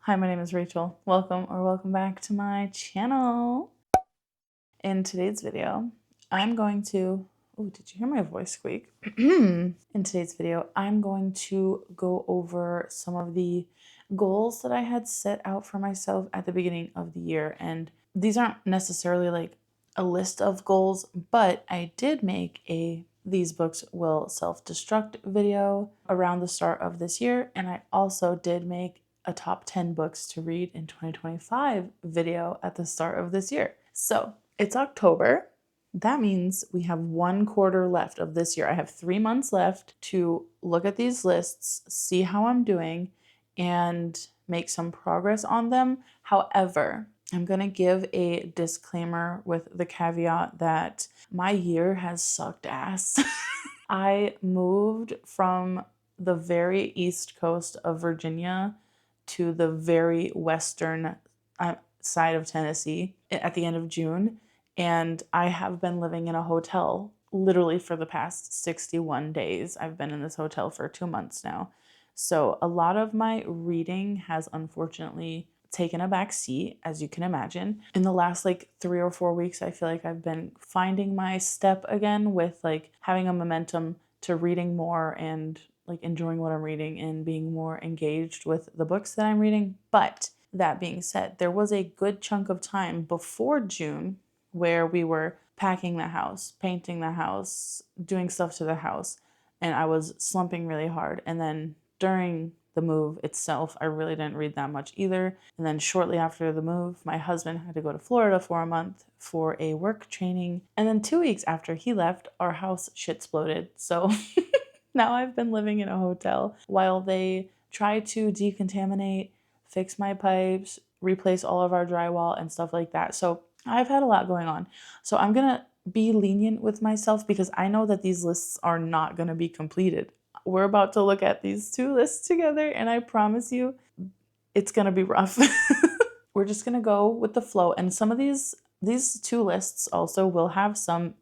Hi, my name is Rachel. Welcome back to my channel. In today's video, I'm going to, oh, did you hear my voice squeak? In today's video, I'm going to go over some of the goals that I had set out for myself at the beginning of the year. And these aren't necessarily like a list of goals, but I did make a These Books Will Self Destruct video around the start of this year. And I also did make a top 10 books to read in 2025 video at the start of this year. So it's October. That means we have 1/4 left of this year. I have 3 months left to look at these lists, see how I'm doing, and make some progress on them. However, I'm going to give a disclaimer with the caveat that my year has sucked ass. I moved from the very east coast of Virginia to the very western side of Tennessee at the end of June. And I have been living in a hotel literally for the past 61 days. I've been in this hotel for 2 months now. So a lot of my reading has unfortunately taken a back seat, as you can imagine. In the last 3 or 4 weeks, I feel like I've been finding my step again with having a momentum to reading more and enjoying what I'm reading and being more engaged with the books that I'm reading. But that being said, there was a good chunk of time before June where we were packing the house, painting the house, doing stuff to the house, and I was slumping really hard. And then during the move itself, I really didn't read that much either. And then shortly after the move, my husband had to go to Florida for a month for a work training. And then 2 weeks after he left, our house shit exploded. So now I've been living in a hotel while they try to decontaminate, fix my pipes, replace all of our drywall and stuff like that. So I've had a lot going on. So I'm going to be lenient with myself because I know that these lists are not going to be completed. We're about to look at these 2 lists together, and I promise you it's going to be rough. We're just going to go with the flow. And some of these 2 lists also will have some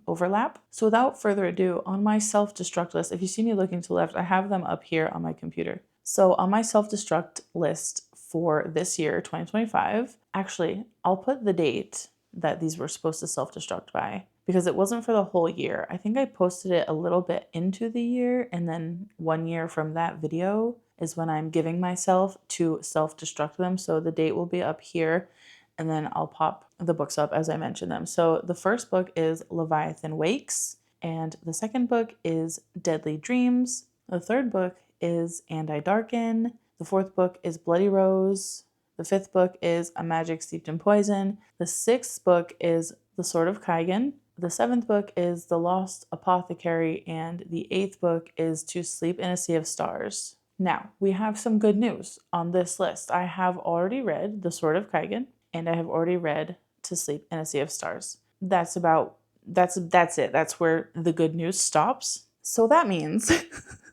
overlap. So without further ado, on my self-destruct list, if you see me looking to the left, I have them up here on my computer. So on my self-destruct list for this year, 2025, actually, I'll put the date that these were supposed to self-destruct by because it wasn't for the whole year. I think I posted it a little bit into the year, and then 1 year from that video is when I'm giving myself to self-destruct them. So the date will be up here, and then I'll pop the books up as I mention them. So the first book is Leviathan Wakes, and the second book is Deadly Dreams. The third book is And I Darken. The fourth book is Bloody Rose. The fifth book is A Magic Steeped in Poison. The sixth book is The Sword of Kaigan. The seventh book is The Lost Apothecary, and the eighth book is To Sleep in a Sea of Stars. Now, we have some good news on this list. I have already read The Sword of Kaigan, and I have already read To Sleep in a Sea of Stars. That's it. That's where the good news stops. So that means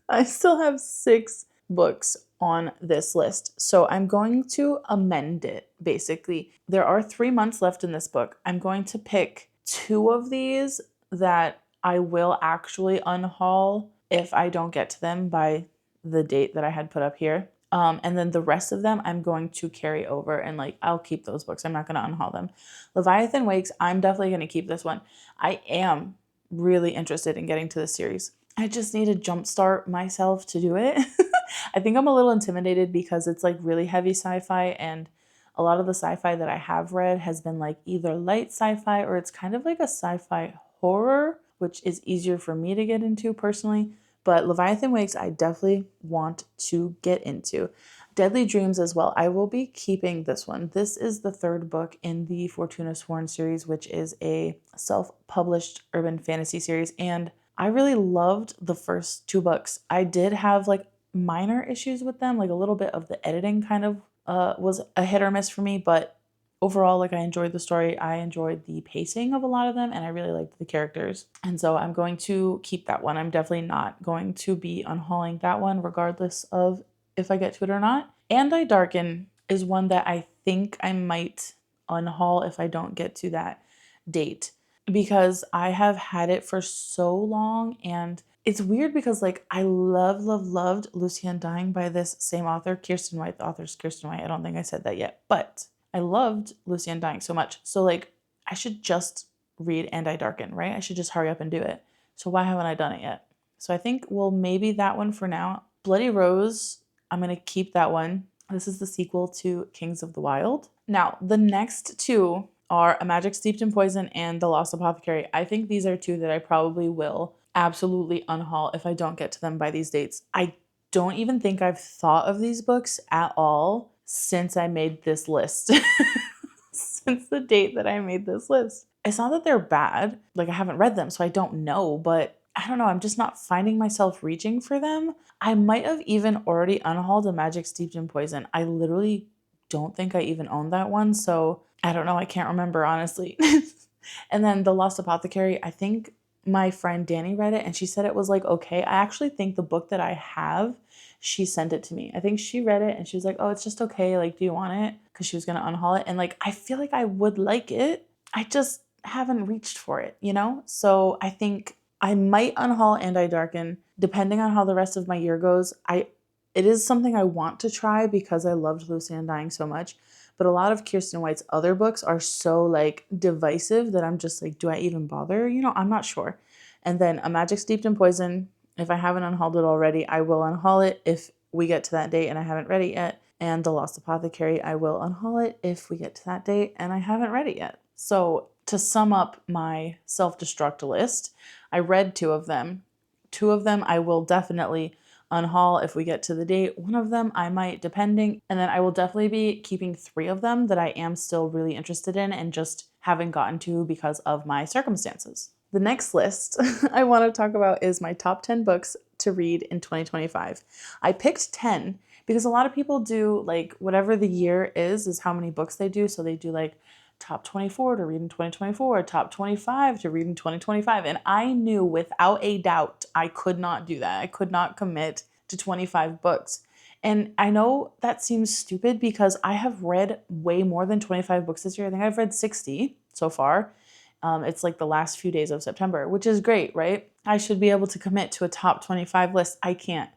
I still have 6 books on this list. So I'm going to amend it, basically. There are 3 months left in this book. I'm going to pick 2 of these that I will actually unhaul if I don't get to them by the date that I had put up here. And then the rest of them I'm going to carry over and I'll keep those books. I'm not going to unhaul them. Leviathan Wakes, I'm definitely going to keep this one. I am really interested in getting to the series. I just need to jumpstart myself to do it. I think I'm a little intimidated because it's really heavy sci-fi, and a lot of the sci-fi that I have read has been either light sci-fi or it's kind of like a sci-fi horror, which is easier for me to get into personally. But Leviathan Wakes, I definitely want to get into. Deadly Dreams as well. I will be keeping this one. This is the 3rd book in the Fortuna Sworn series, which is a self-published urban fantasy series. And I really loved the first 2 books. I did have minor issues with them, a little bit of the editing kind of was a hit or miss for me, but overall, I enjoyed the story. I enjoyed the pacing of a lot of them, and I really liked the characters. And so I'm going to keep that one. I'm definitely not going to be unhauling that one, regardless of if I get to it or not. And I Darken is one that I think I might unhaul if I don't get to that date, because I have had it for so long, and it's weird because like I loved Lucy Undying by this same author, Kirsten White. The author's Kirsten White. I don't think I said that yet, but I loved Lucy Undying so much. So like I should just read And I Darken, right? I should just hurry up and do it. So why haven't I done it yet? So I think, well, maybe that one for now. Bloody Rose, I'm going to keep that one. This is the sequel to Kings of the Wild. Now, the next two are A Magic Steeped in Poison and The Lost Apothecary. I think these are two that I probably will absolutely unhaul if I don't get to them by these dates. I don't even think I've thought of these books at all since I made this list. Since the date that I made this list. It's not that they're bad. Like I haven't read them, so I don't know, but I don't know. I'm just not finding myself reaching for them. I might have even already unhauled A Magic Steeped in Poison. I literally don't think I even owned that one, so I don't know. I can't remember, honestly. And then The Lost Apothecary, I think my friend Danny read it and she said it was like okay. I actually think the book that I have, she sent it to me. I think she read it and she was like, oh, it's just okay. Like, do you want it? Because she was going to unhaul it. And like, I feel like I would like it. I just haven't reached for it, you know? So I think I might unhaul And I Darken depending on how the rest of my year goes. It is something I want to try because I loved Lucy Undying so much. But a lot of Kirsten White's other books are so like divisive that I'm just like, do I even bother? You know, I'm not sure. And then A Magic Steeped in Poison, if I haven't unhauled it already, I will unhaul it if we get to that date and I haven't read it yet. And The Lost Apothecary, I will unhaul it if we get to that date and I haven't read it yet. So to sum up my self-destruct list, I read two of them. Two of them I will definitely unhaul if we get to the date. One of them I might, depending. And then I will definitely be keeping three of them that I am still really interested in and just haven't gotten to because of my circumstances. The next list I want to talk about is my top 10 books to read in 2025. I picked 10 because a lot of people do like whatever the year is how many books they do. So they do like top 24 to read in 2024, top 25 to read in 2025. And I knew without a doubt I could not do that. I could not commit to 25 books. And I know that seems stupid because I have read way more than 25 books this year. I think I've read 60 so far. It's like the last few days of September, which is great, right? I should be able to commit to a top 25 list. I can't.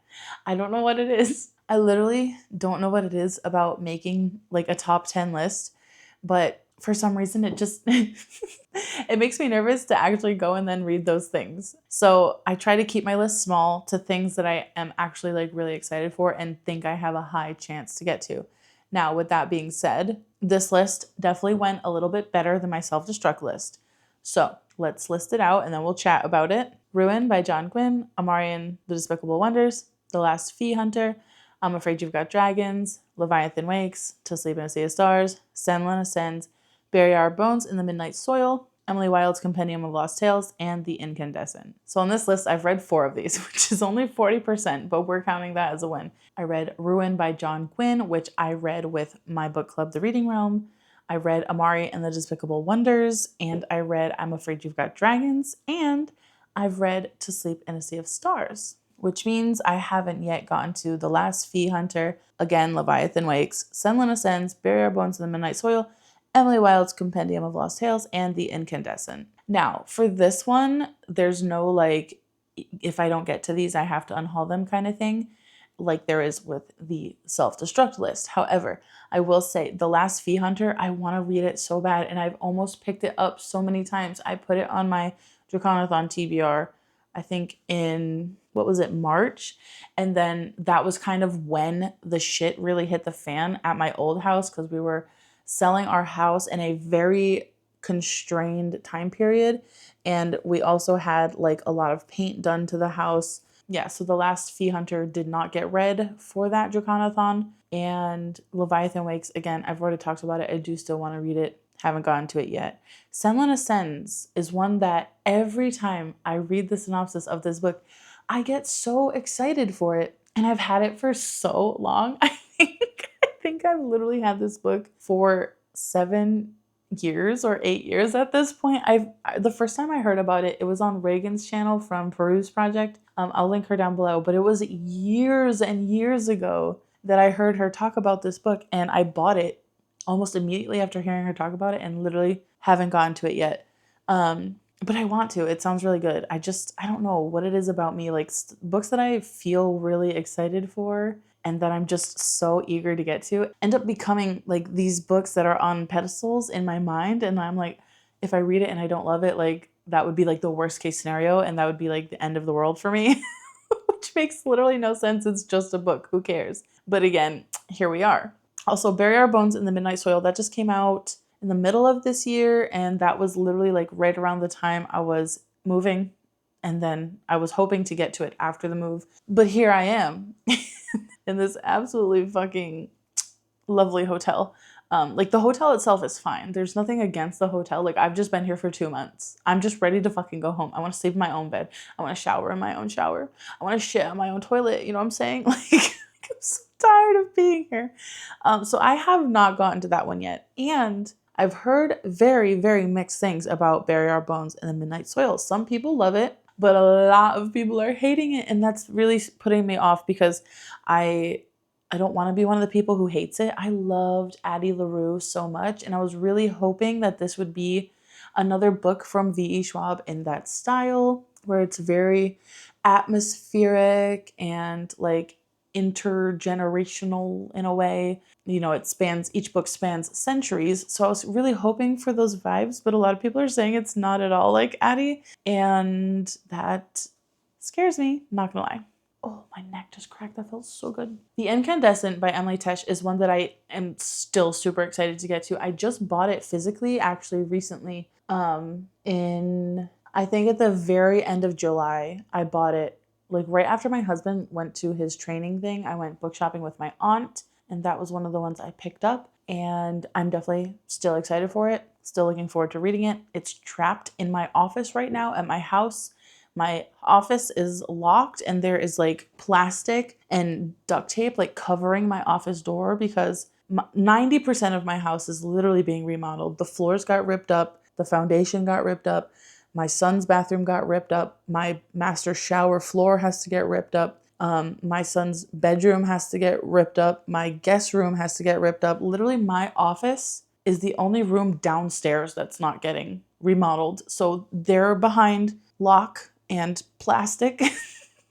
I don't know what it is. I literally don't know what it is about making like a top 10 list, but for some reason it just it makes me nervous to actually go and then read those things. So I try to keep my list small to things that I am actually like really excited for and think I have a high chance to get to. Now, with that being said, this list definitely went a little bit better than my self-destruct list. So let's list it out and then we'll chat about it. Ruin by John Gwynne, Amari and the Despicable Wonders, The Last Fee Hunter, I'm Afraid You've Got Dragons, Leviathan Wakes, To Sleep in a Sea of Stars, Senlin Ascends, Bury Our Bones in the Midnight Soil, Emily Wilde's Compendium of Lost Tales, and The Incandescent. So on this list, I've read 4 of these, which is only 40%, but we're counting that as a win. I read Ruin by John Gwynne, which I read with my book club, The Reading Realm. I read Amari and the Despicable Wonders, and I read I'm Afraid You've Got Dragons, and I've read To Sleep in a Sea of Stars, which means I haven't yet gotten to The Last Fee Hunter, again, Leviathan Wakes, Senlin Ascends, Bury Our Bones in the Midnight Soil, Emily Wilde's Compendium of Lost Tales, and The Incandescent. Now, for this one, there's no like, if I don't get to these, I have to unhaul them kind of thing, like there is with the self-destruct list. However, I will say The Last Fee Hunter, I want to read it so bad, and I've almost picked it up so many times. I put it on my Draconathon TBR, I think in, what was it, March? And then that was kind of when the shit really hit the fan at my old house because we were selling our house in a very constrained time period. And we also had like a lot of paint done to the house. Yeah, so The Last Fee Hunter did not get read for that Draconathon. And Leviathan Wakes, again, I've already talked about it. I do still want to read it. Haven't gotten to it yet. Senlin Ascends is one that every time I read the synopsis of this book, I get so excited for it. And I've had it for so long. I think I've literally had this book for 7 years or 8 years at this point. The first time I heard about it, it was on Reagan's channel from Peruse Project. I'll link her down below, but it was years and years ago that I heard her talk about this book, and I bought it almost immediately after hearing her talk about it and literally haven't gotten to it yet. but I want to. It sounds really good. I don't know what it is about me. Like books that I feel really excited for and that I'm just so eager to get to end up becoming like these books that are on pedestals in my mind. And I'm like, if I read it and I don't love it, like that would be like the worst case scenario. And that would be like the end of the world for me, which makes literally no sense. It's just a book. Who cares? But again, here we are. Also, Bury Our Bones in the Midnight Soil, that just came out in the middle of this year, and that was literally like right around the time I was moving, and then I was hoping to get to it after the move. But here I am in this absolutely fucking lovely hotel. Like the hotel itself is fine. There's nothing against the hotel. Like I've just been here for 2 months. I'm just ready to fucking go home. I want to sleep in my own bed. I want to shower in my own shower. I want to shit on my own toilet. You know what I'm saying? Like I'm so tired of being here. So I have not gotten to that one yet. And I've heard very, very mixed things about Bury Our Bones in the Midnight Soil. Some people love it, but a lot of people are hating it. And that's really putting me off because I don't want to be one of the people who hates it. I loved Addie LaRue so much, and I was really hoping that this would be another book from V.E. Schwab in that style, where it's very atmospheric and like intergenerational in a way. You know, each book spans centuries. So I was really hoping for those vibes, but a lot of people are saying it's not at all like Addie, and that scares me, not gonna lie. Oh, my neck just cracked. That felt so good. The Incandescent by Emily Tesh is one that I am still super excited to get to. I just bought it physically actually recently. I think at the very end of July, I bought it like right after my husband went to his training thing. I went book shopping with my aunt, and that was one of the ones I picked up. And I'm definitely still excited for it. Still looking forward to reading it. It's trapped in my office right now at my house. My office is locked and there is like plastic and duct tape like covering my office door because 90% of my house is literally being remodeled. The floors got ripped up, the foundation got ripped up, my son's bathroom got ripped up, my master shower floor has to get ripped up, my son's bedroom has to get ripped up, my guest room has to get ripped up. Literally, my office is the only room downstairs that's not getting remodeled. So they're behind lock and plastic.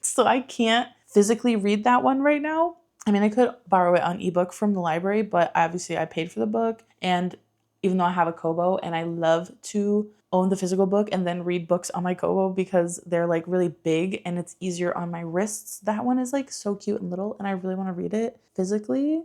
So I can't physically read that one right now. I mean, I could borrow it on ebook from the library, but obviously I paid for the book. And even though I have a Kobo and I love to own the physical book and then read books on my Kobo because they're like really big and it's easier on my wrists, that one is like so cute and little and I really want to read it physically.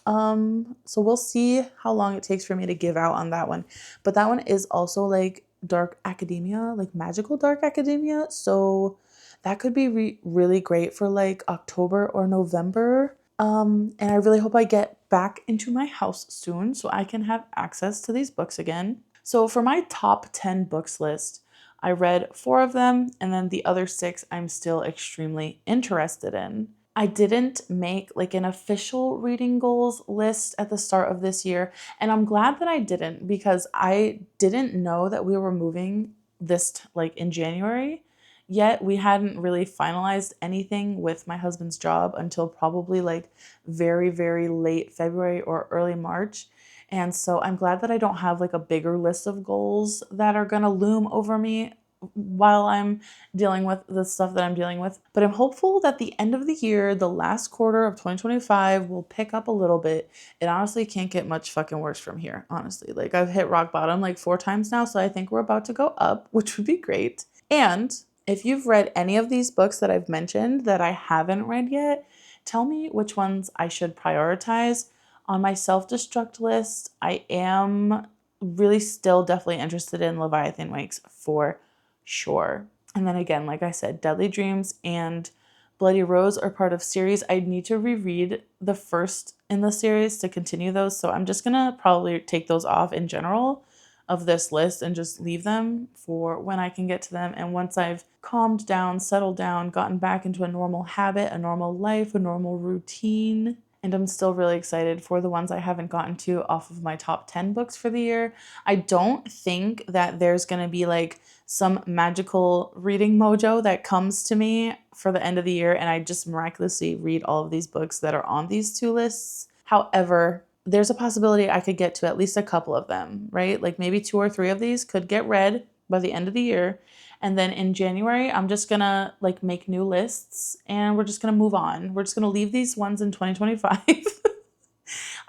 So we'll see how long it takes for me to give out on that one. But that one is also like dark academia, like magical dark academia. So that could be really great for like October or November. And I really hope I get back into my house soon so I can have access to these books again. So for my top 10 books list, I read 4 of them, and then the other 6 I'm still extremely interested in. I didn't make like an official reading goals list at the start of this year, and I'm glad that I didn't because I didn't know that we were moving this like in January, yet we hadn't really finalized anything with my husband's job until probably like very, very late February or early March. And so I'm glad that I don't have like a bigger list of goals that are gonna loom over me while I'm dealing with the stuff that I'm dealing with. But I'm hopeful that the end of the year, the last quarter of 2025, will pick up a little bit. It honestly can't get much fucking worse from here, honestly. Like I've hit rock bottom like 4 times now, so I think we're about to go up, which would be great. And if you've read any of these books that I've mentioned that I haven't read yet, tell me which ones I should prioritize. On my self-destruct list, I am really still definitely interested in Leviathan Wakes for sure. And then again, like I said, Deadly Dreams and Bloody Rose are part of series. I need to reread the first in the series to continue those. So I'm just gonna probably take those off in general of this list and just leave them for when I can get to them. And once I've calmed down, settled down, gotten back into a normal habit, a normal life, a normal routine. And I'm still really excited for the ones I haven't gotten to off of my top 10 books for the year. I don't think that there's going to be like some magical reading mojo that comes to me for the end of the year and I just miraculously read all of these books that are on these 2 lists. However, there's a possibility I could get to at least a couple of them, right? Like maybe 2 or 3 of these could get read by the end of the year. And then in January, I'm just gonna like make new lists and we're just gonna move on. We're just gonna leave these ones in 2025.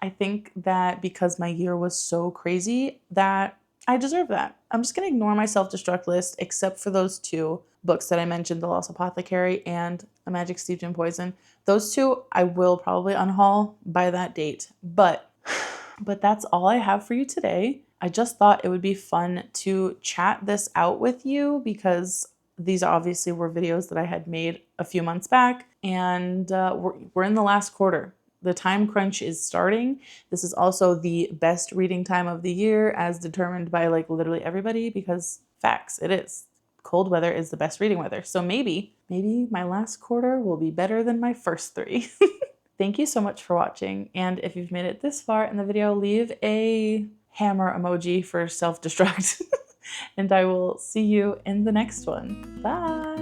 I think that because my year was so crazy that I deserve that. I'm just gonna ignore my self-destruct list except for those two books that I mentioned, The Lost Apothecary and A Magic Steeped in Poison. Those two I will probably unhaul by that date. But that's all I have for you today. I just thought it would be fun to chat this out with you because these obviously were videos that I had made a few months back, and we're in the last quarter. The time crunch is starting. This is also the best reading time of the year as determined by like literally everybody, because facts, it is. Cold weather is the best reading weather. So maybe my last quarter will be better than my first three. Thank you so much for watching, and if you've made it this far in the video, leave a hammer emoji for self-destruct, and I will see you in the next one. Bye!